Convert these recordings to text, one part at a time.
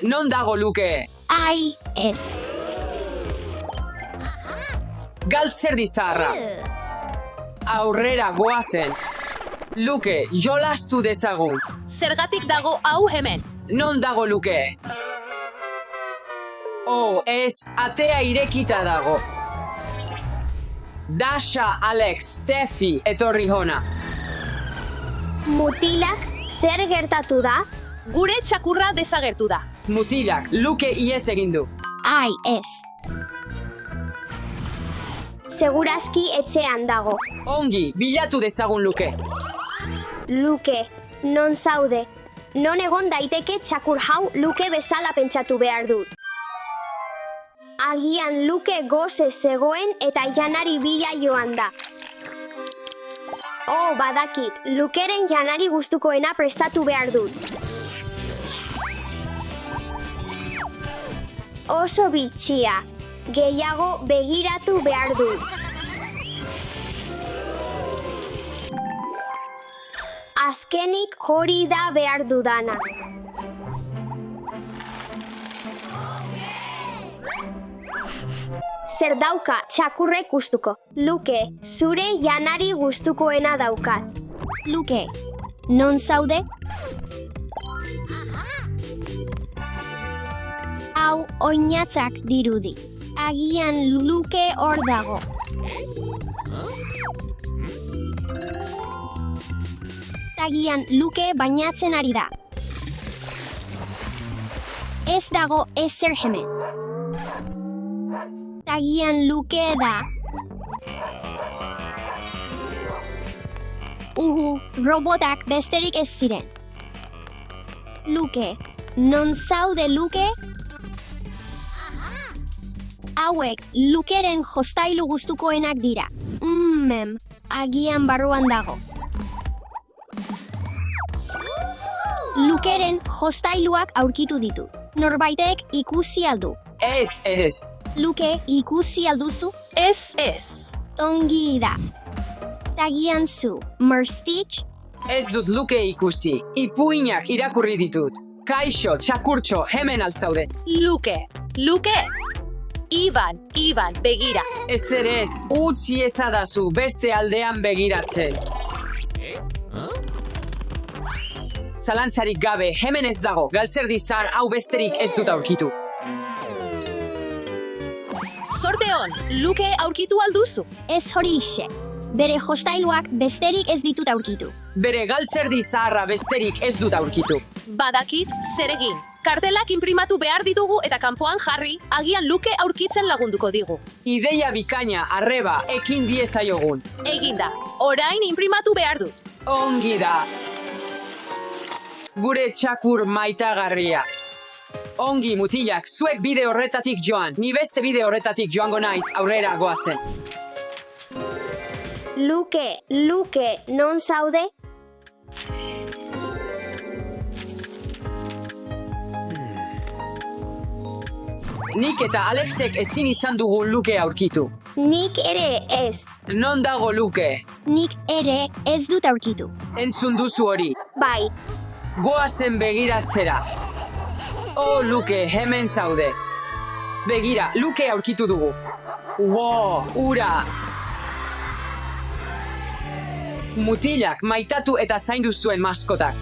Non dago Luke? Ai, ez. Galtzerdi zaharra. Aurrera goazen. Luke, jolastu dezagun. Zergatik dago hau hemen. Non dago Luke? Oh, ez, atea irekita dago. Dasha, Alex, Steffi, etorri hona. Mutilak, zer gertatu da? Gure txakurra desagertu da. Mutilak, Luke iez egin du. Ai, ez. Segurazki etxean dago. Ongi, bilatu dezagun Luke. Luke, non zaude? Non egon daiteke txakur hau Luke bezala pentsatu behar dut. Agian Luke goze zegoen eta janari bila joan da. Oh, badakit, Lukeren janari gustukoena prestatu behar dut. Oso bitxia, gehiago begiratu behar dut. Azkenik hori da behar dudana. Zer dauka txakurrek gustuko? Luke, zure janari gustukoena daukat. Luke, non zaude? Hau oinatzak dirudi. Agian Luke hor dago. Agian Luke bainatzen ari da. Ez dago ezer hemen. Agian Luke da. Robotak besterik ez ziren. Luke, non zaude Luke? Hauek Lukeren jostailu gustukoenak dira. Agian barruan dago. Lukeren jostailuak aurkitu ditu. Norbaitek ikusi aldu. Ez. Luke, ikusi alduzu? Ez. Ongi da. Tagian zu, Merstitch? Ez dut Luke ikusi. Ipuinak irakurri ditut. Kaixo, txakurtxo, hemen alzaude. Luke. Ivan, begira. Ez ere ez, utzi ezadazu beste aldean begiratzen. Zalantzarik gabe, hemen ez dago. Galtzerdi zahar hau besterik ez dut aurkitu. Zorte hon, Luke aurkitu alduzu. Ez hori ise. Bere jostailuak besterik ez ditut aurkitu. Bere galtzerdi zaharra besterik ez dut aurkitu. Badakit, zer egin. Kartelak inprimatu behar ditugu eta kanpoan jarri, agian Luke aurkitzen lagunduko digu. Ideia bikaina, arreba, ekin diezaiogun. Eginda, orain inprimatu behar dut. Ongi da. Gure txakur maitagarria. Ongi, mutilak, zuek bide horretatik joan. Ni beste bide horretatik joango naiz, aurrera goazen. Luke, non zaude? Nik eta Alexek ezin izan dugu Luke aurkitu. Nik ere ez. Non dago Luke? Nik ere ez dut aurkitu. Entzun duzu hori. Bai, Goazen begiratzera. Oh, Luke, hemen zaude. Begira, Luke aurkitu dugu. Wow, ura. Mutilak maitatu eta zaindu zuen maskotak.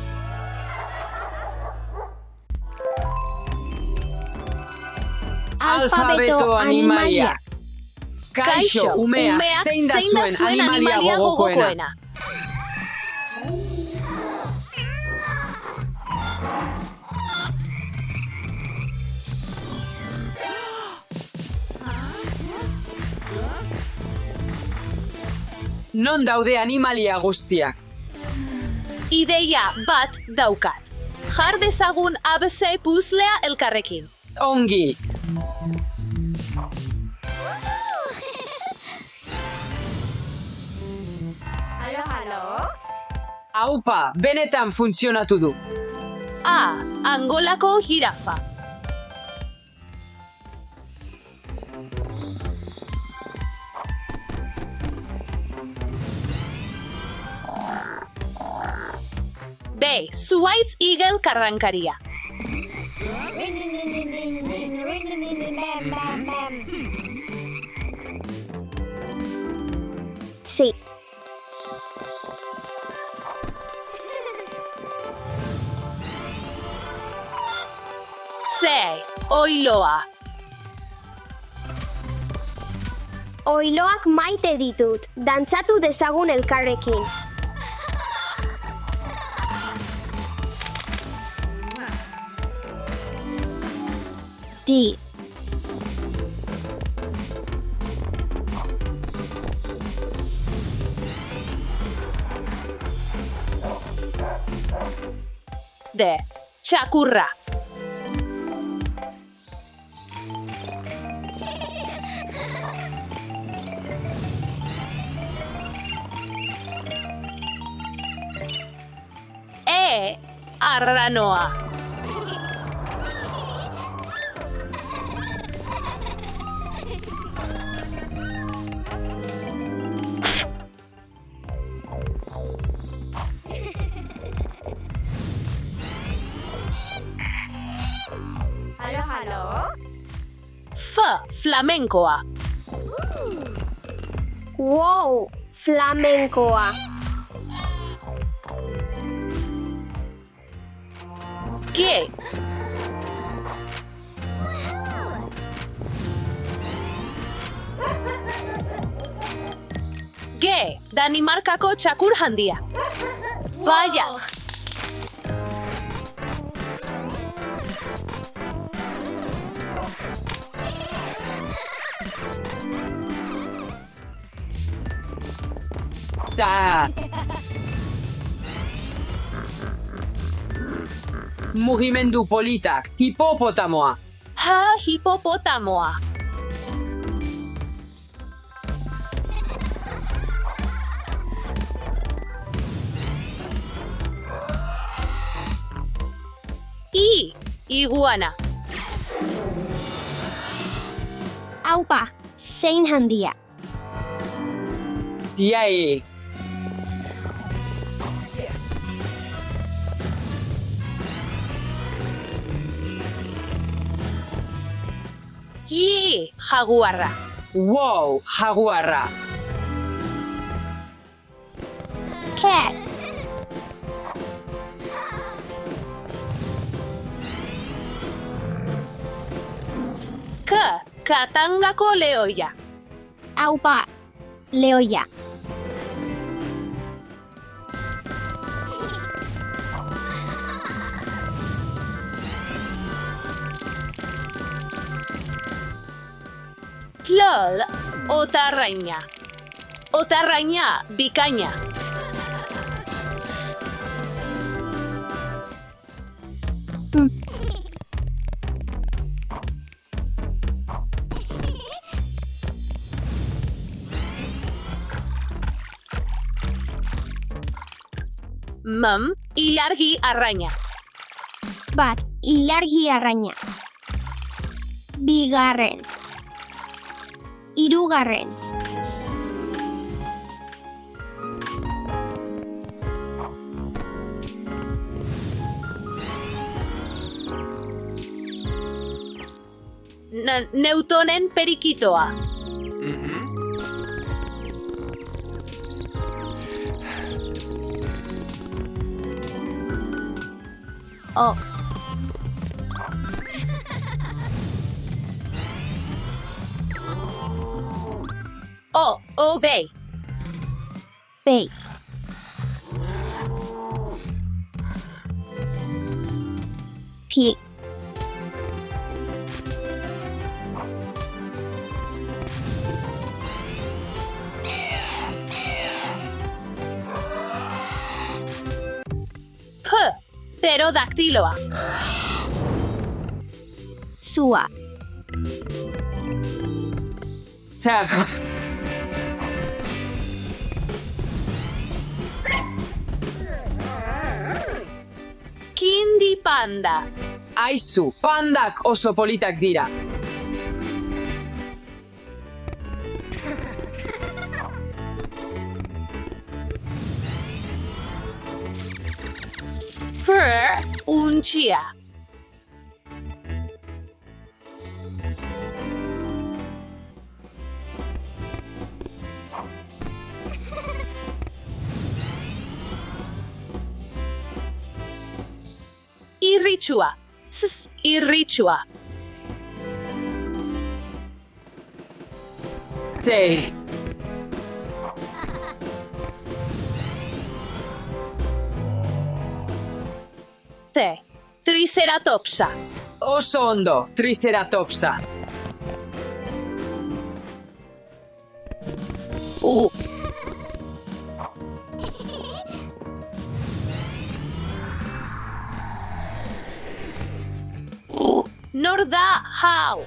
Alfabeto animalia. Kaixo, umeak, zein da zuen animalia gogokoena. Non daude animalia guztiak? Ideia bat daukat. Jar dezagun ABC puzzlea elkarrekin. Ongi. Aupa, benetan funtzionatu du. A. Angolako jirafa. B. Zuhaitz igel karrankaria. Sí. Sei, oiloa. Oiloak maite ditut. Dantzatu dezagun elkarrekin. D. De, txakurra. Arranoa. Halo? Flamenkoa. Wow, flamenkoa. G. G. Danimarkako txakur handia. Baia. Ta. Mugimendu politak, hipopotamoa. Hipopotamoa. Iguana. Aupa, zein handia. Tiae. Jaguarra. Wow, jaguarra. Cat. Katangako leoia. Aupa, leoia. Lol, otarraina. Otarraina, bikaina. Ilargi arraina. Bat, ilargi arraina. Bigarren. Hirugarren. Newtonen perikitoa. O. Obey. P. P. Pterodactiloa. Sua. Tap. Kindi panda. Aizu, pandak oso politak dira. Untxia. irritsua. Irritsua. T. T. Triceratopsa. Oso ondo, Triceratopsa. U. Nor da hau.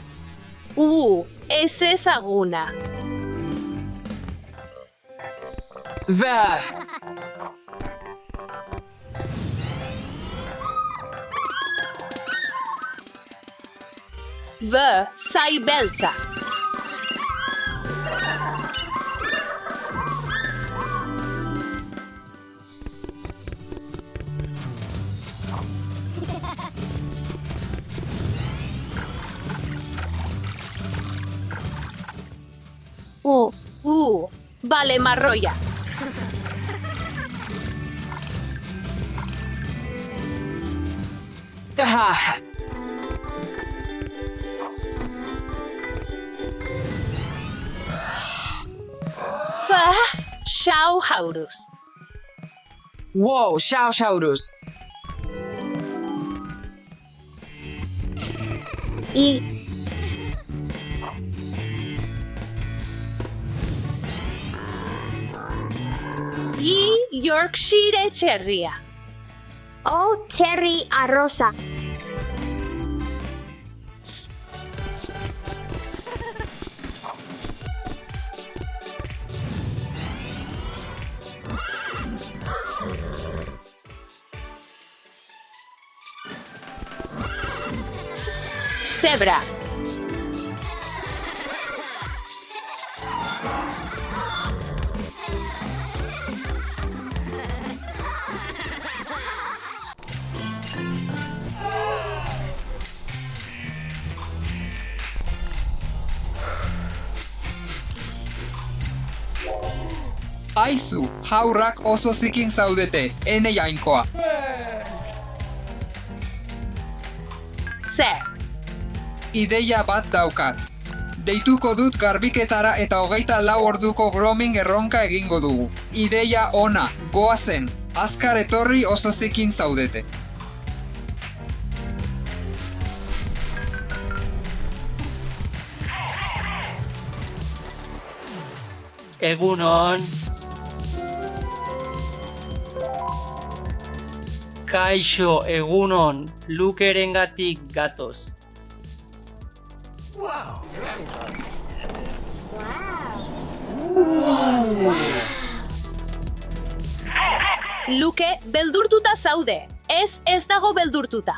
Ez ezaguna. V. V. Zai beltza. Bale marroia. T. F. Shauhaurus. Wow, Shausaurus. I. Yorkshire Cherria. O. Cherry arrosa. Zebra. Aizu, haurrak oso zikin zaudete, ene jainkoa. Zer. Ideia bat daukat. Deituko dut garbiketara eta 24 orduko grooming erronka egingo dugu. Ideia ona, goazen, azkar etorri oso zikin zaudete. Egunon. Kaixo, egunon, Lukerengatik gatoz. Luke, beldurtuta zaude. Ez dago beldurtuta.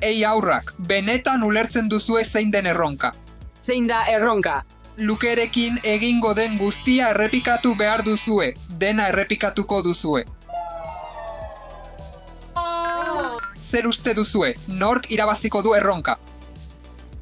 Ei aurrak, benetan ulertzen duzue zein den erronka. Zein da erronka? Lukerekin egingo den guztia errepikatu behar duzue, dena errepikatuko duzue. Zer uste duzue, nork irabaziko du erronka?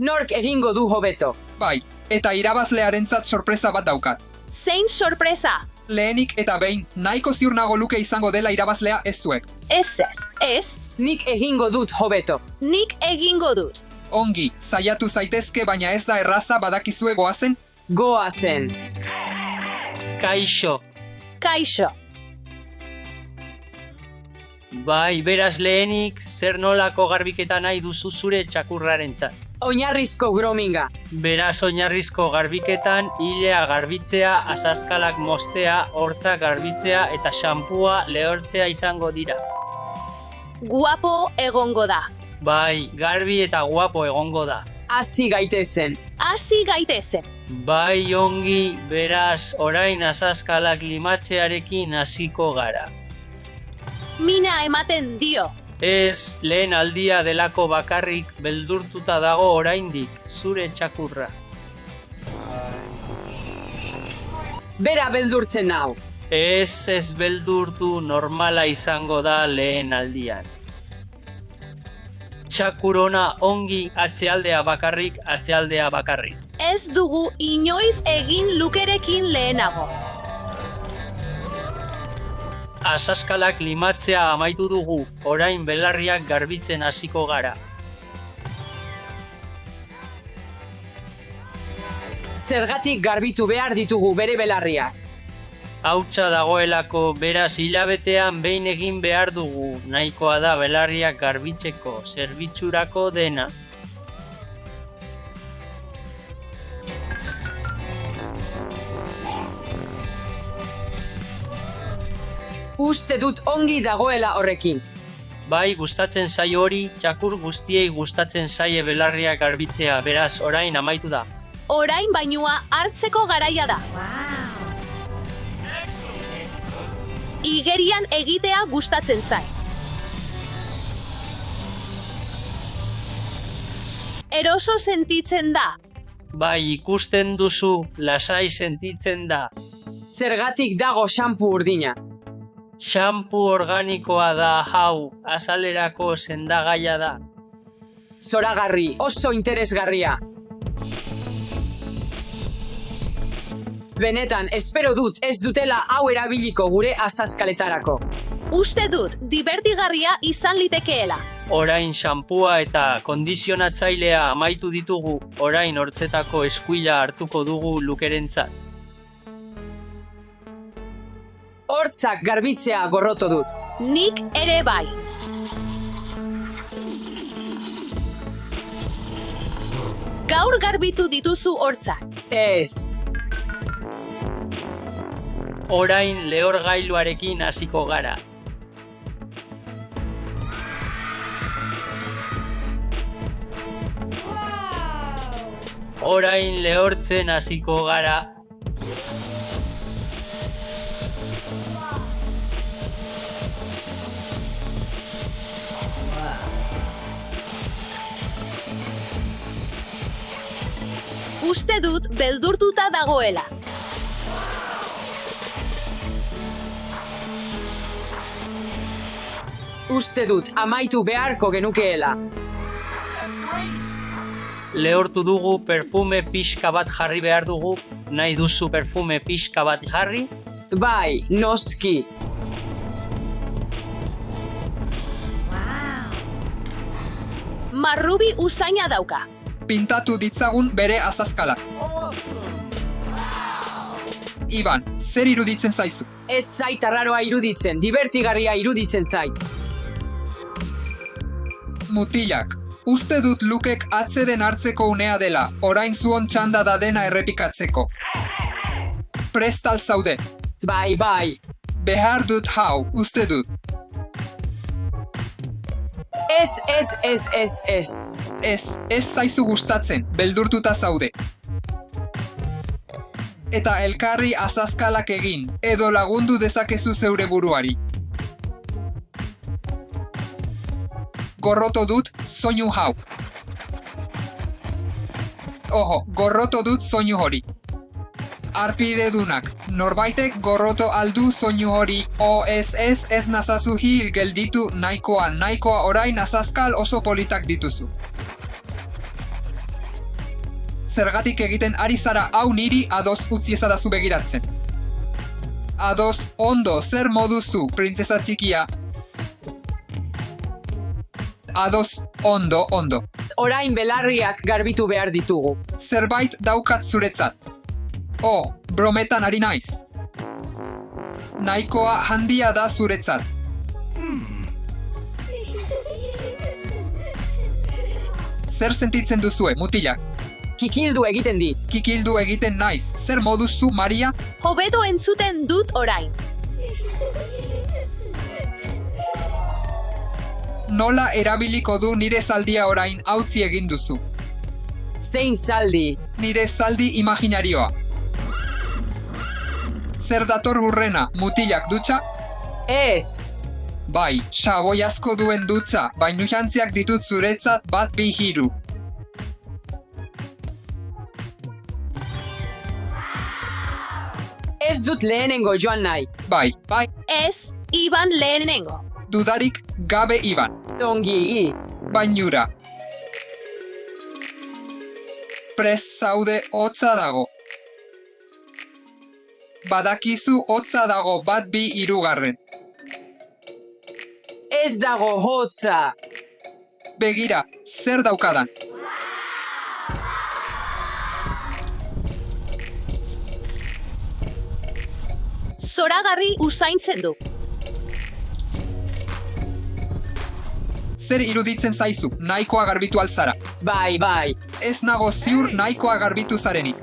Nork egingo du hobeto. Bai, eta irabazlearentzat sorpresa bat daukat. Zein sorpresa. Lehenik eta behin, nahiko ziur nago Luke izango dela irabazlea ez zuek. Ez. Nik egingo dut hobeto. Nik egingo dut. Ongi, saiatu zaitezke baina ez da erraza badakizue goazen? Goazen. Kaixo. Bai, beraz lehenik, zer nolako garbiketa nahi duzu zure txakurrarentzat. Oinarrizko groominga. Beraz oinarrizko garbiketan, hilea garbitzea, azazkalak mostea, hortzak garbitzea eta xampua lehortzea izango dira. Guapo egongo da. Bai, garbi eta guapo egongo da. Hasi gaitezen. Bai, ongi, beraz, orain azazkalak limatzearekin hasiko gara. Mina ematen dio. Ez, lehen aldia delako bakarrik beldurtuta dago oraindik, zure txakurra. Bera beldurtzen nau. Ez beldurtu normala izango da lehen aldian. Txakurona ongi atzealdea bakarrik. Ez dugu inoiz egin Lukerekin lehenago. Azazkalak limatzea amaitu dugu, orain belarriak garbitzen hasiko gara. Zergatik garbitu behar ditugu bere belarriak? Hautsa dagoelako, beraz hilabetean behin egin behar dugu, nahikoa da belarriak garbitzeko, zerbitzurako dena. Uste dut ongi dagoela horrekin. Bai, gustatzen zaio hori, txakur guztiei gustatzen zaie belarriak garbitzea, beraz orain amaitu da. Orain bainua hartzeko garaia da. Igerian egitea gustatzen zai. Eroso sentitzen da. Bai, ikusten duzu, lasai sentitzen da. Zergatik dago shampoo urdina? Shampoo organikoa da hau, azalerako sendagaia da. Zoragarri, oso interesgarria. Benetan, espero dut ez dutela hau erabiliko gure azazkaletarako. Uste dut, divertigarria izan litekeela. Orain shampooa eta kondizionatzailea amaitu ditugu, orain hortzetako eskuila hartuko dugu Lukerentzat. Hortzak garbitzea gorroto dut. Nik ere bai. Gaur garbitu dituzu hortzak. Ez. Orain lehorgailuarekin hasiko gara. Orain lehortzen hasiko gara. Uste dut beldurtuta dagoela. Uste dut amaitu beharko genukeela. Lehortu dugu, perfume pixka bat jarri behar dugu. Nahi duzu perfume pixka bat jarri? Bai, noski. Marrubi usaina dauka. Pintatu ditzagun bere azazkala. Iban, zer iruditzen zaizu? Ez zait arraroa iruditzen, divertigarria iruditzen zait. Mutilak, uste dut Lukek atzeden hartzeko unea dela, orain zuon txanda da dena errepikatzeko. Prest al zaude. Bai, bai. Behar dut hau, uste dut. Ez. Ez zaizu gustatzen, beldurtuta zaude. Eta elkarri azazkalak egin, edo lagundu dezakezu zeure buruari. Gorroto dut soinu hau. Oho, gorroto dut soinu hori. Arpidedunak, norbaitek gorroto aldu soinu hori. Ez nazazu hil gelditu nahikoa orain azazkal oso politak dituzu. Zergatik egiten ari zara hau niri ados utzi ezadazu begiratzen. Ados, ondo, zer moduzu, printzesa txikia. Ados, ondo. Orain belarriak garbitu behar ditugu. Zerbait daukat zuretzat. Brometan ari naiz. Nahikoa handia da zuretzat. Zer sentitzen duzue, mutilak? Kikildu egiten dit. Kikildu egiten naiz. Zer moduzu, Maria? Hobeto entzuten dut orain. Nola erabiliko du nire zaldia orain hautzi egin duzu? Zein zaldi? Nire zaldi imaginarioa. Zer dator hurrena, mutilak dutxa? Ez. Bai, xaboi asko duen dutxa, bainu jantziak ditut zuretzat 1, 2, 3. Ez dut lehenengo joan nahi. Bai, Ez, Iban lehenengo. dudarik gabe Iban. Ongi. Bainura. Prest zaude hotza dago. Badakizu hotza dago 1, 2, 3. Ez dago hotza. Begira, zer daukadan. Zoragarri usaintzen du. Zer iruditzen zaizu, nahikoa garbitu alzara. Bai. Ez nago ziur nahikoa garbitu zarenik.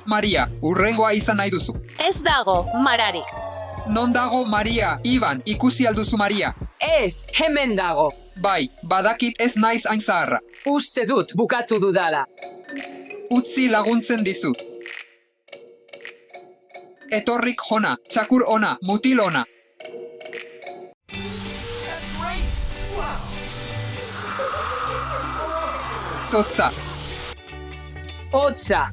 Maria, urrengoa izan nahi duzu. Ez dago mararik. Non dago Maria, Iban, ikusi alduzu Maria. Ez, hemen dago. Bai, badakit ez naiz hain zaharra. Uste dut bukatu dudala. Utzi laguntzen dizut. Etorrik hona, txakur ona, mutil ona. Totza, Hotza.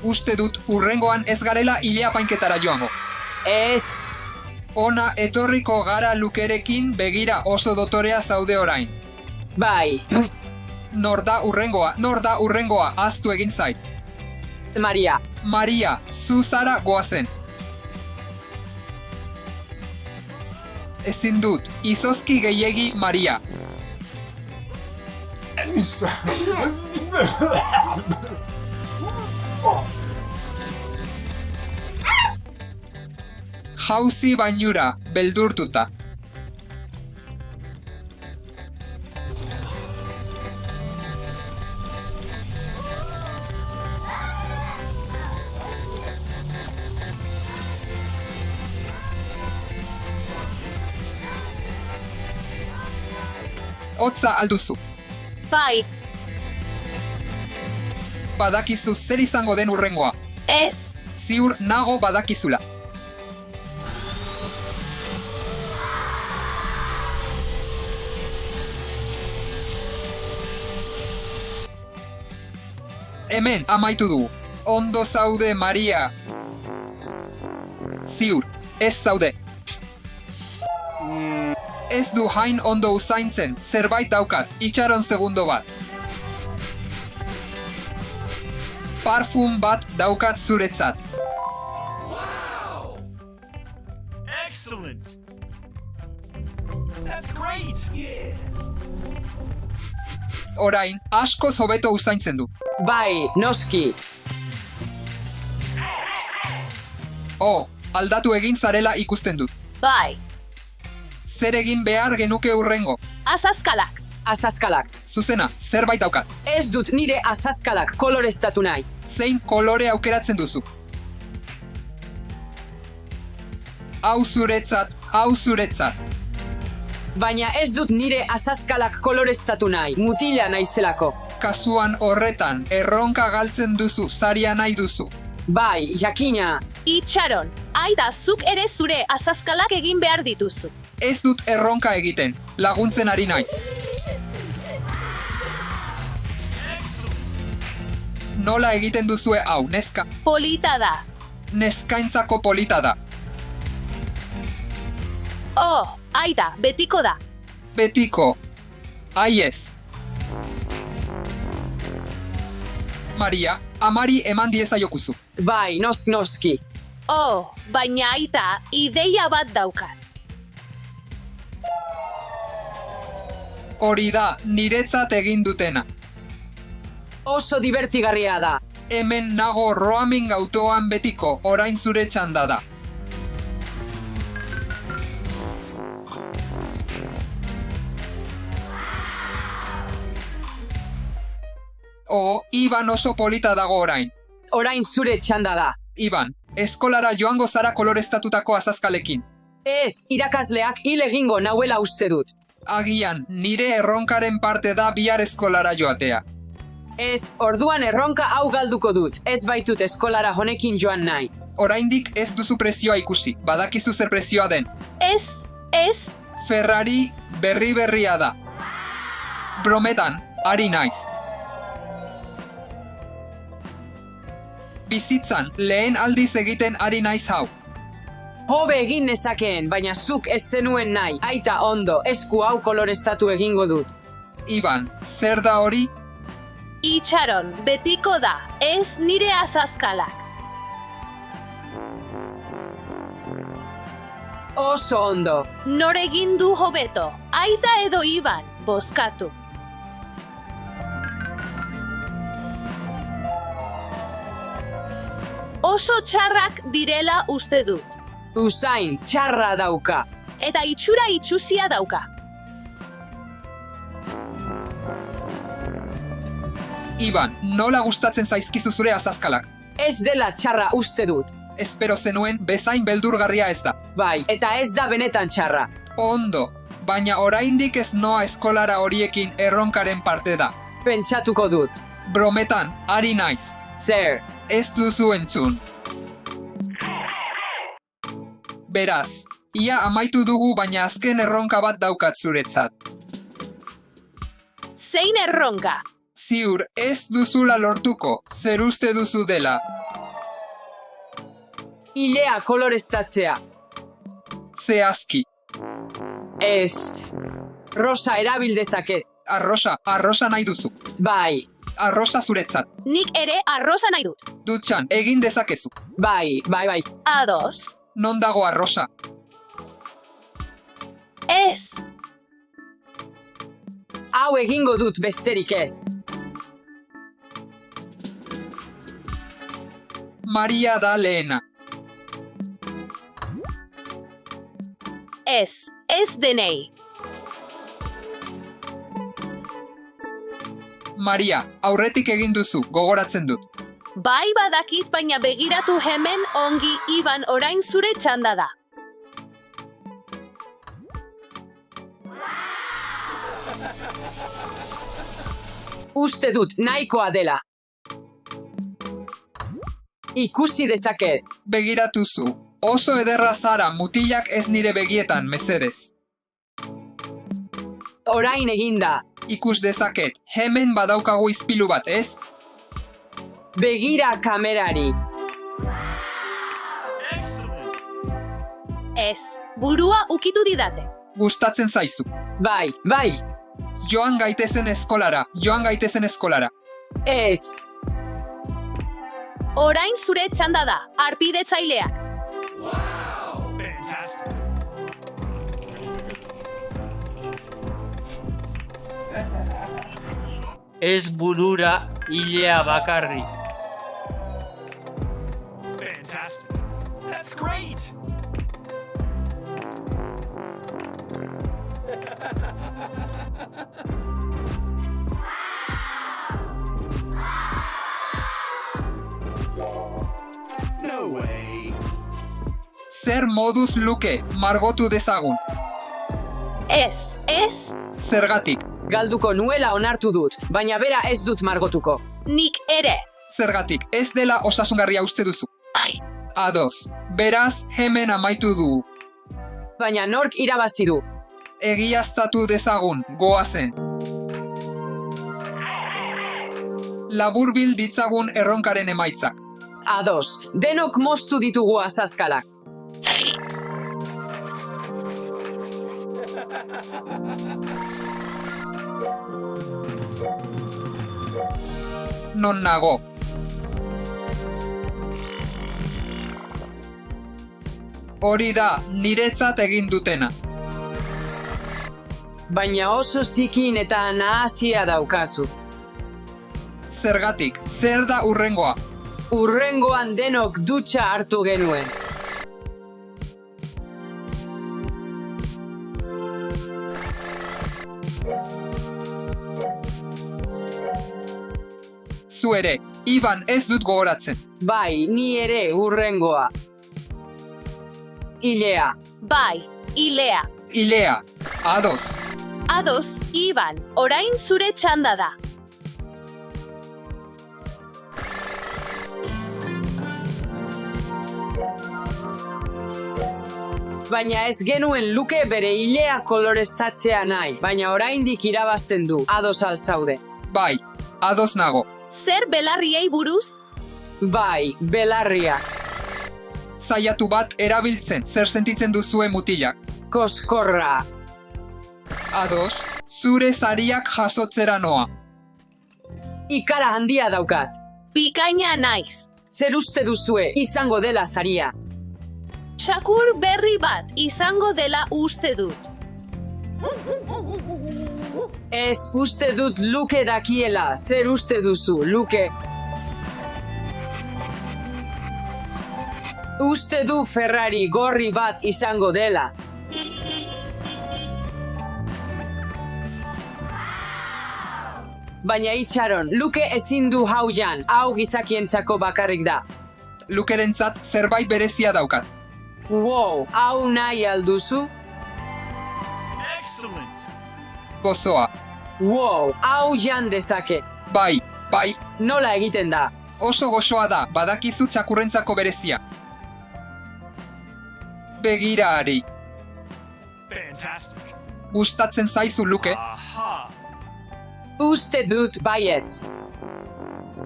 uste dut urrengoan ez garela ileapainketara joango. Ez. Ona etorriko gara Lukerekin, begira oso dotorea zaude orain. Bai. Nor da urrengoa, ahaztu egin zait. Maria. Maria, zu zara goazen. Ezin dut, izozki gehiegi Maria. Jauzi bainura, beldurtuta. Hotza alduzu. Bai, Badakizu zer izango den urrengoa. ez. Ziur nago badakizula. Hemen amaitu dugu. Ondo zaude, Maria. Ziur, ez zaude. Ez du hain ondo usaintzen, zerbait daukat, itxaron segundo bat. Parfum bat daukat zuretzat. Excellent! That's great! Orain, askoz hobeto usaintzen du. Bai, noski. Oh, aldatu egin zarela ikusten dut. Bai, Zer egin behar genuke urrengo? azazkalak. Azazkalak. Zuzena, zerbait daukat. Ez dut nire azazkalak koloreztatu nahi. Zein kolore aukeratzen duzu? Hau zuretzat, hau zuretzat. Baina ez dut nire azazkalak koloreztatu nahi. Mutila naizelako. Kasuan horretan, erronka galtzen duzu, saria nahi duzu. Bai, jakina. Itxaron, aida zuk ere zure azazkalak egin behar dituzu. Ez dut erronka egiten, laguntzen ari naiz. Nola egiten duzue hau, neska? Polita da. Neskaintzako polita da. Oh, aida, betiko da. Betiko. Aiez. Maria, amari eman diezaiokuzu. Bai, noski. Oh, baina aita, ideia bat daukat. Hori da, niretzat egin dutena. Oso divertigarria da. Hemen nago roaming autoan betiko, orain zure txanda da. Iban oso polita dago orain. Orain zure txanda da. Iban, eskolara joango zara koloreztatutako azazkalekin. Ez, irakasleak hil egingo nauela uste dut. Agian, nire erronkaren parte da bihar eskolara joatea. Ez, orduan erronka hau galduko dut. Ez baitut eskolara honekin joan nahi. Oraindik ez duzu prezioa ikusi, badakizu zer prezioa den. Ez, Ferrari berria da. Brometan, ari naiz. Bizitzan, lehen aldiz egiten ari naiz hau. Hobe egin nezakeen, baina zuk ez zenuen nahi. Aita ondo, esku hau koloreztatu egingo dut. Iban, zer da hori? Itxaron, betiko da, ez nire azazkalak. Oso ondo. Nor egin du hobeto, aita edo Iban, bozkatu. Oso txarrak direla uste dut, Usain, txarra dauka. eta itxura itxusia dauka. Iban, nola gustatzen zaizkizu zure azazkalak? Ez dela txarra uste dut. Espero zenuen bezain beldurgarria ez da. Bai, eta ez da benetan txarra. Ondo, baina oraindik ez noa eskolara horiekin erronkaren parte da. Pentsatuko dut. Brometan, ari naiz. Zer, Ez duzu entzun. Beraz, ia amaitu dugu baina azken erronka bat daukat zuretzat. Zein erronka? Ziur, ez duzula lortuko, zer uste duzu dela. ilea koloreztatzea. Zehazki. Ez, rosa erabil dezaket. Arrosa nahi duzu. Bai, Arrosa zuretzat. Nik ere arrosa nahi dut. Dutxan, egin dezakezu. bai. Ados. Non dago arrosa? Ez. Hau egingo dut besterik ez. Maria da lehena. Ez denei. Maria, aurretik egin duzu, gogoratzen dut. Bai badakit, baina begiratu hemen ongi Iban orain zure txanda da. Uste dut nahikoa dela. Ikusi dezaket. Begiratu zu. Oso ederra zara, mutilak ez nire begietan, mesedez. Orain eginda. Ikus dezaket, hemen badaukagu izpilu bat, ez? Begira kamerari. Ez, burua ukitu didate. Gustatzen zaizu. Bai. Joan gaitezen eskolara. Ez. Orain zure txanda da, arpidetzaileak. Ez burura ilea bakarri. Fantastic. That's great. No way. Zer moduz luke, margotu dezagun. Ez. Zergatik, Galduko nuela onartu dut, baina bera ez dut margotuko. Nik ere. zergatik, ez dela osasungarria uste duzu. Ai. Ados, beraz hemen amaitu dugu. Baina nork irabazi du. Egiaztatu dezagun, goazen. Laburbil ditzagun erronkaren emaitzak. Ados, denok moztu ditugu azazkalak. Non nago. Hori da, niretzat egin dutena. Baina oso zikin eta nahasia daukazu. Zergatik, zer da hurrengoa? Hurrengoan denok dutxa hartu genuen. Zu ere, Iban ez dut gogoratzen. Bai, ni ere hurrengoa. Ilea. Bai, Ilea. Ilea, ados. Ados, Iban, orain zure txanda da. Baina ez genuen luke bere ilea koloreztatzea nahi, baina oraindik irabazten du, ados alzaude. Bai, ados nago. Zer belarriei buruz? Bai, belarriak, Zaiatu bat erabiltzen, zer sentitzen duzue mutilak. koskorra, Ados, zure sariak jasotzera noa. Ikara handia daukat. Bikaina naiz. Zer uste duzue izango dela saria? Txakur berri bat izango dela uste dut. Ez uste dut Luke dakiela. Zer uste duzu, Luke? Uste du Ferrari gorri bat izango dela. Baina itxaron, Luke ezin du hau jan, hau gizakientzako bakarrik da. Lukerentzat zerbait berezia daukat. Wow, hau nahi alduzu? Excellent. Gozoa. Wow, hau jan dezake. Bai, Nola egiten da? oso gozoa da, badakizu txakurrentzako berezia. Begira ari, Fantastic. gustatzen zaizu Luke? Aha. Uste dut baietz.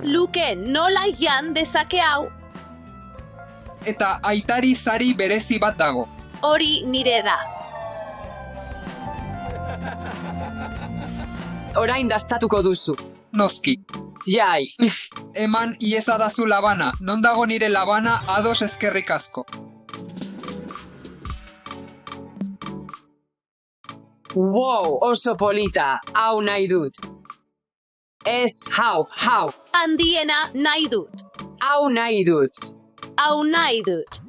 Luke, nola jan dezake hau? Eta aitari sari berezi bat dago. Hori nire da. Orain dastatuko duzu. Noski. Jai, Eman iezadazu labana, non dago nire labana ados eskerrik asko. wow, oso polita, hau nahi dut. Ez, hau, Handiena nahi dut. hau nahi dut. Hau nahi dut.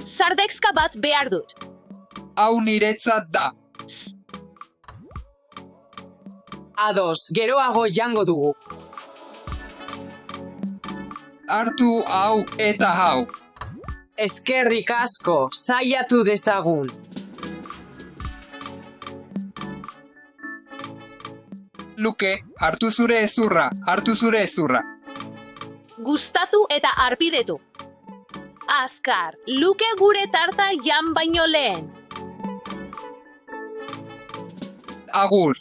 Sardexka bat behar dut. Hau niretzat da. Ados, geroago jango dugu. Hartu hau eta hau. Eskerrik asko, saiatu dezagun. Luke, hartu zure ezurra. Gustatu eta arpidetu. Azkar, Luke gure tarta jan baino lehen. Agur.